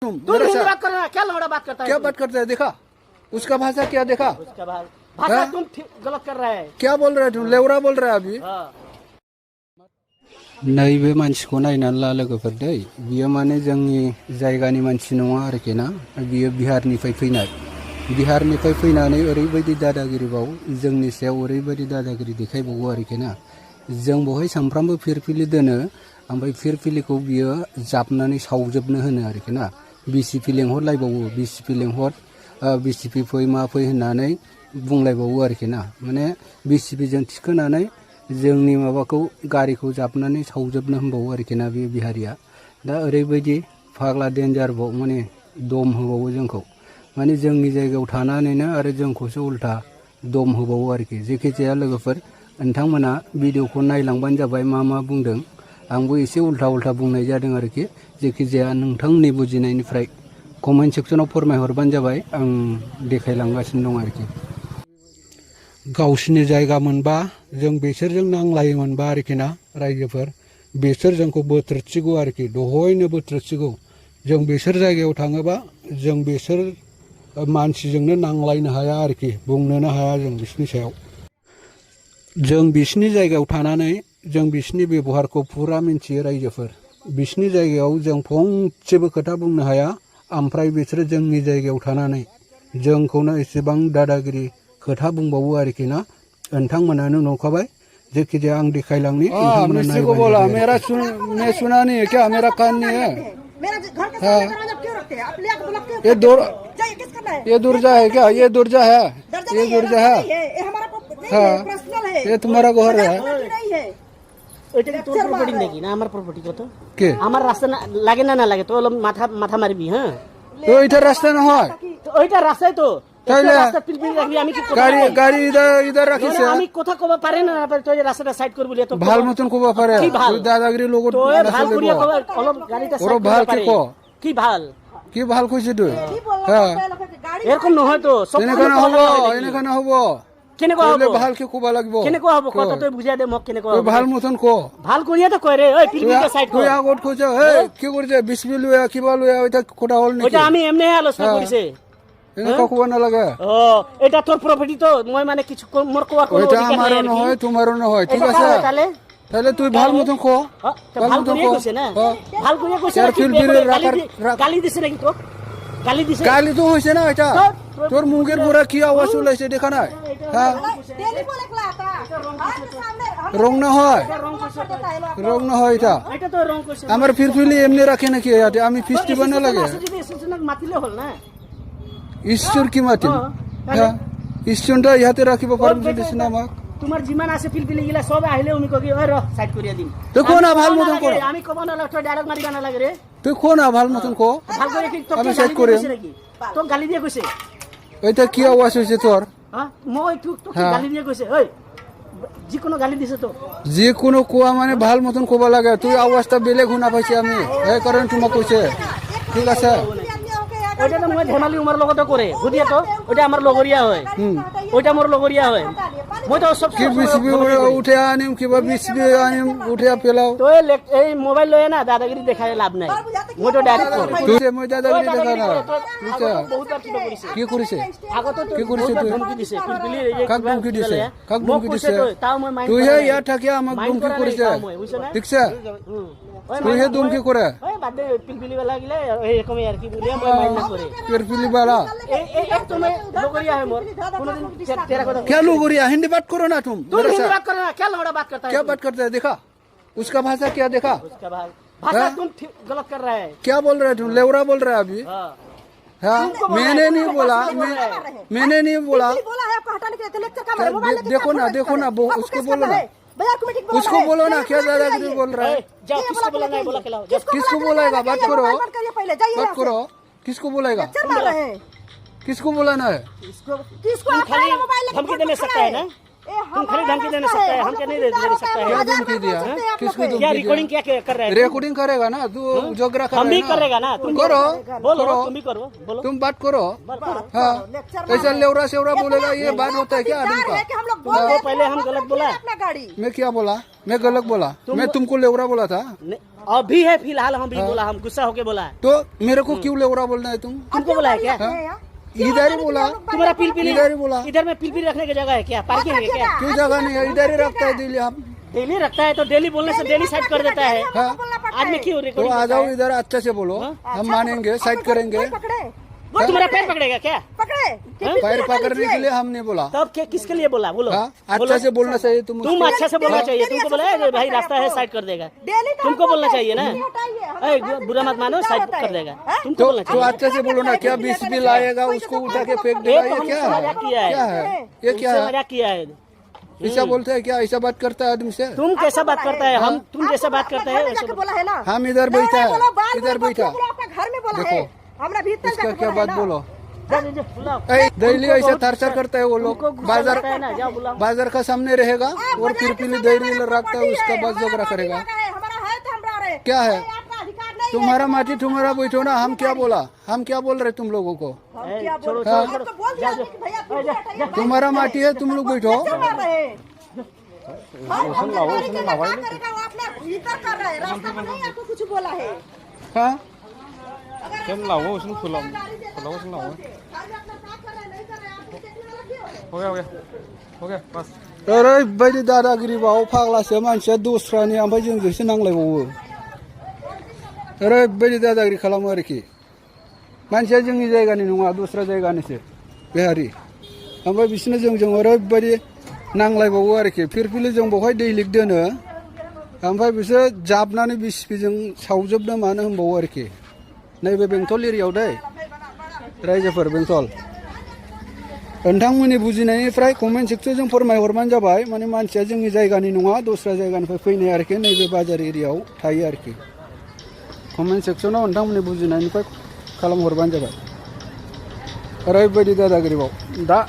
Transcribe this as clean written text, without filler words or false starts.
तुम तू मेरे हिंदी साथ बात कर रहा है, क्या लौड़ा बात करता है क्या तू? बात करते हैं? देखा उसका भाषा क्या देखा? उसका भाषा हाँ? तुम गलत कर रहा है। क्या बोल रहे तुम? लेवरा बोल रहे अभी। हाँ। नैबे मानसिखौ नायनानै ला लोगोफोर दै, बियो माने जोंनि जायगानि मानसि नङा आरोखि ना, बियो बिहारनिफ्राय फैनाय। बिहारनिफ्राय फैनानै ओरैबायदि दादागिरिबाव जोंनि सायाव ओरैबायदि दादागिरि देखायबावो आरोखि ना। जों बेवहाय सानफ्रामबो फिरफिलि दोनो, ओमफ्राय फिरफिलिखौ बियो जाबनानै सावजोबनो होनो आरोखि ना। बिसिपि लेंहरलायबावो, बिसिपि लेंहर, बिसिपि फै मा फै होननानै बुंलायबावो आरोखि ना। माने बिसिपिजों थिखोनानै जोंनि माबाखौ गारिखौ जाबनानै सावजोबनो होनबावो आरोखि ना बे बिहारिया। दा ओरैबायदि फाग्ला डेन्जारबाव माने दम होबावो जोंखौ, माने जोंनि जायगायाव थानानैनो आरो जोंखौसो उल्था दम होबावो आरोखि। जेखि जाया लोगोफोर, नोंथांमोना भिडिअखौ नायलांबानो जाबाय मा मा बुंदों। आंबो एसे उल्था बुंनाय जादों आरोखि। जेखि जाया नोंथांनि बुजिनायनिफ्राय कमेन्ट सेक्सनाव फोरमायहरबानो जाबाय, आं देखायलांगासिनो दं आरोखि। गावसिनि जायगा मोनबा जों बिसोरजों नांलायोमोनबा आरोखि ना रायजोफोर, बिसोर जोंखौ बोथ्रोदसिगौ आरोखि, दहायनो बोथ्रोदसिगौ। जों बिसोर जायगायाव थाङोबा जों बिसोर मानसिजोंनो नांलायनो हाया आरोखि, बुंनोनो हाया जों बिसोरनि सायाव। जों बिसोरनि जायगायाव थानानै जों बिसोरनि बेबहारखौ फुरा मिन्थियो रायजोफोर। बिसोरनि जायगायाव जों फंसेबो खोथा बुंनो हाया, ओमफ्राय बिसोरो जोंनि जायगायाव थानानै जोंखौनो एसेबां दादागिरि खोथा बुंबावो आरोखि ना। नोंथांमोनानो नुखाबाय। जेखि जाया आं देखायलांनि, नोंथांमोना नायबानो जाबाय। मैं सुना नहीं है क्या? मेरा कान नहीं है। मेरा घर के सामने दरवाजा क्यों रखते हैं आप? ले आके ब्लॉक क्यों ये करते हैं? जाइए, किस करना है? ये दुर्जा है क्या? ये दुर्जा है, दर्जा ये नहीं है, दुर्जा रास्ता है। नहीं है, ये हमारा नहीं हाँ। है, पर्सनल है। ये तुम्हारा घर है। प्रॉपर्टी नहीं है। ওইটা কি তোর প্রপার্টি নাকি না আমার প্রপার্টি? কত কে? আমার রাস্তা লাগে না লাগে তো মাথা মাথা মারবি। হ্যাঁ, তো এটা রাস্তা না হয়, তো ওইটা রাস্তায় তো তাইলে রাস্তা পিলপিল রাখবি। আমি কি গাড়ি গাড়ি ইধার রাখিস। আমি কথা কবা পারে না, তো রাস্তাটা সাইড করবি তো ভাল মতন কবা পারে। কি ভাল? তুই দাদাগিরি লোক তো ভাল করিয়া কবা অলপ গাড়িটা ওর সাইড ভাল করতে কি পারে। ক? কি ভাল? কি ভাল কইছিস তুই? কি বললাম, হ্যাঁ, গাড়ি এরকম নহয় তো সব এনেখানে হব, এনেখানে হব। কেনে কোয়া তাহলে হবো? ভাল কি কবা লাগবো? কেনে কোয়া হবো? কত তুই বুঝাই দে মোক কেনে কোয়া তুই হবো? ভাল মতন ক। ভাল করিয়া তো কয় রে, ওই পিলপিলটা সাইড কর। তুই আগত কইছ, এই কি কৰিছে? বিসমিল লয়া কিবা লয়া ওইটা কোটা হল নেকি? ওইটা আমি এমনি আলোচনা কৰিছে। এনেকা কবা নালাগে। ও এটা তোর প্রপার্টি তো, মই মানে কিছু মোর কোয়া কোনো ওইটা অধিকার আমারও নাই আর কি। নহয়, তোমারও নহয়, ঠিক এটা আছে? কার তাহলে? তাহলে তুই ভাল মতন ক। ভাল করিয়া কইছে না, ভাল করিয়া কইছে यार না। फिर গালি দিছে নাকি তো? গালি দিছে? গালি তো হয়েছে না এটা। তোর মুখের পুরা কি আওয়াজ চলেছে দেখা নাই? হ্যাঁ, डेली बोले के लाता हां सामने हम রং না হয়, রং কইছে তো। রং না হয় এটা। এটা তো রং কইছে। আমার ফিরফিলি এমনি রাখে নাকি? আমি ফিস্টি বানা লাগে। যদি এসেছনক মাতিলে হল না। ঈশ্বর কি মাতিন? হ্যাঁ, ঈশ্বরটা ইহাতে রাখিব পারমিশন দিছ না আমাক। তোমার জিমান আছে পিলপিলি গিলা সব আইলে উনি কই ওই র সাইড করিয়া দিম। দেখো না ভাল মতন কর। আমি কব না তো ডায়লগ মারিবা না লাগে রে। তুই কো না ভাল মতন কো। ভাল করে কি তো আমি গালি সাইড দিয়ে করে। কইছে নাকি? তো গালি দিয়ে কইছে। এটা কি আওয়াজ হয়েছে তোর? হ্যাঁ, মই তো হ্যাঁ। গালি দিয়ে কইছে। ওই জি কোনো গালি দিছে তো? যে কোনো কোয়া মানে ভাল মতন কবা লাগে। তুই আওয়াজটা বেলেগ শুনা পাইছি আমি, এই কারণে তোমাক কইছে। ঠিক আছে? ওইটা তো মই ধেমালি উমার লগতে করে বুঝিয়া তো, ওইটা আমার লগরিয়া হয়। ওইটা মোর লগরিয়া হয়। মই তো সব কি বিসবি উঠে আনিম, কিবা বিসবি আনিম উঠে পেলাও। তো এই মোবাইল লয়ে না দাদাগিরি দেখায় লাভ নাই। মই তো ডাইরেক্ট কর। তুই মই দাদাগিরি দেখা না। বহুতবার কিবা করিছে। কি কৰিছে? আগতে তো কি কৰিছে বহুতবার তুই? ধমকি দিছে। পিলপিলি এই কাক কিবা ধমকি দিছে? কিবা কাক মোক ধমকি কৈছে দিছে? তো, তাও মই মাইন্ড তুই কৰা হে নাই। ইয়াত থাকি আমাক মাইন্ড ধমকি কৰা নাই কৰিছে, তাও মই, বুঝছ না? ঠিকছে? ওই তুই হে ধমকি কৰে। ওই বাদ দে, পিলপিলি বেলা গিলে এরকমই আর কি বলিয়া মই মাইন্ড না করে। পেরফিলি বালা এই এক তুমি লগরিয়া है मोर, কোনদিন তেরা কথা क्या लोगोरिया? हिंदी बात करो ना तुम तू मेरे हिंदी साथ। बात कर रहा है, क्या लौड़ा बात करता है? क्या तू? बात करते है? देखा उसका भाषा क्या देखा? उसका भाषा हाँ? तुम गलत कर रहा है। क्या बोल रहे तुम? लेवरा बोल रहे अभी। हाँ, हाँ, तुमको बोला मैंने है, नहीं तुमको बोला, भाषा बोल रहा है। मैंने नहीं बोला। बोला है आपको हटाने के लिए, लेक्चर का मोबाइल लेके देखो ना, देखो ना, उसको बोलो ना, भैया को मीटिंग उसको बोलो ना, क्या दादागिरी बोल रहा है? जाओ, किसको बोला नहीं बोला खिलाओ, जाओ। किसको बोलेगा? बात करो, पहले जाइए बात करो। किसको बोलेगा? लेक्चर मार रहे हैं। किसको बोलाना है? इसको किसको तुम आप खाली मोबाइल लेके धमकी देने सकता है ना? तुम खाली धमकी देने सकता है, हम क्या नहीं दे सकता है? क्या धमकी दिया किसको क्या धमकी रिकॉर्डिंग क्या कर रहा है? रिकॉर्डिंग करेगा ना तू जोगरा हम भी करेगा करेगा ना, तुम करो बोलो, करो तुम भी करो, बोलो। तुम बात करो हाँ ऐसा लेवरा सेवरा बोलेगा ये बात होता है क्या आदमी का कि हम लोग तुमको पहले हम गलत बोला? अपना गाड़ी मैं क्या बोला मैं गलत बोला मैं तुमको लेवरा बोला था अभी है फिलहाल हम भी बोला, हम गुस्सा होके बोला है। तो मेरे को क्यों लेवरा बोलना है तुम तुमको बोला है क्या? इधर ही बोला तुम्हारा पिलपिली इधर ही बोला इधर में पिलपिली रखने की जगह है क्या? पार्किंग है क्या? क्यों जगह नहीं है इधर ही रखता है दिल्ली हम डेली रखता है तो डेली बोलने से डेली साइड कर देता है। हाँ आज में क्यों तो रिकॉर्डिंग आ जाओ इधर अच्छे से बोलो हम मानेंगे साइड करेंगे पकड़े वो तुम्हारा पैर पकड़ेगा क्या? पकड़े पैर पकड़ने के लिए हम नहीं बोला तब क्या किसके लिए बोला? बोलो हाँ अच्छा से बोलना चाहिए तुम तुम अच्छा से बोलना चाहिए। तुमको बोला है भाई रास्ता है साइड कर देगा, डेली तुमको बोलना चाहिए ना। बुरा मत मानो, साइड कर देगा, तुमको बोलना तो अच्छे से बोलो ना क्या बीस भी लाएगा उसको उठा के फेंक देगा ये क्या है मजाक किया क्या है, है ये क्या है मजाक किया है। ऐसा बोलते हैं क्या ऐसा बात करता है आदमी से तुम कैसा बात करता है? हम तुम जैसा बात करता है वैसे बोला है ना हम इधर बैठा है इधर बैठा घर में बोला है हमरा भीतर इसका क्या बात बोलो बुलाओ दिल्ली ऐसा थरचर करता है वो लोग बाजार है ना, जाओ बुलाओ। बाजार का सामने रहेगा और पिरपिली दिल्ली रखता है उसका बस झगड़ा करेगा हमारा है तो हमरा रहे क्या है आपका अधिकार नहीं तुम्हारा माटी तुम्हारा बैठो ना हम क्या बोला हम क्या बोल रहे तुम लोगों को क्या छोड़ो बोल छोड़ो हम तो बोल दिया कि भैया तुम हटाइए तुम्हारा माटी है तुम लोग बैठो कर रहे अपना भीतर कर रहे रास्ता में नहीं आपको कुछ बोला है हाँ ओरैबायदि दादागिरि बाव फाग्लासो मानसिया दस्रानि ओमफ्राय जोंजोंसो नांलायबावो ओरैबायदि दादागिरि खालामो आरोखि मानसिया जोंनि जायगानि नङा दस्रा जायगानिसो बेहारि ओमफ्राय बिसोरनो जोंजों ओरैबायदि नांलायबावो आरोखि फिरफिलि जों बेवहाय दै लिक दोनो ओमफ्राय बिसोर जाबनानै बिसिपिजों सावजोबनो मानो होनबावो आरोखि नैबे बेंटल एरियायाव दै रायजोफोर बेंटल नोंथांमोननि बुजिनायनिफ्राय कमेन्ट सेक्सनजों फोरमायहरबानो जाबाय माने मानसिया जोंनि जायगानि नङा दस्रा जायगानिफ्राय फैनाय आरोखि नैबे बाजार एरियायाव थायो आरोखि कमेन्ट सेक्सनाव नोंथांमोननि बुजिनायनिफ्राय खालामहरबानो जाबाय ओरैबायदि दादागिरिबाव दा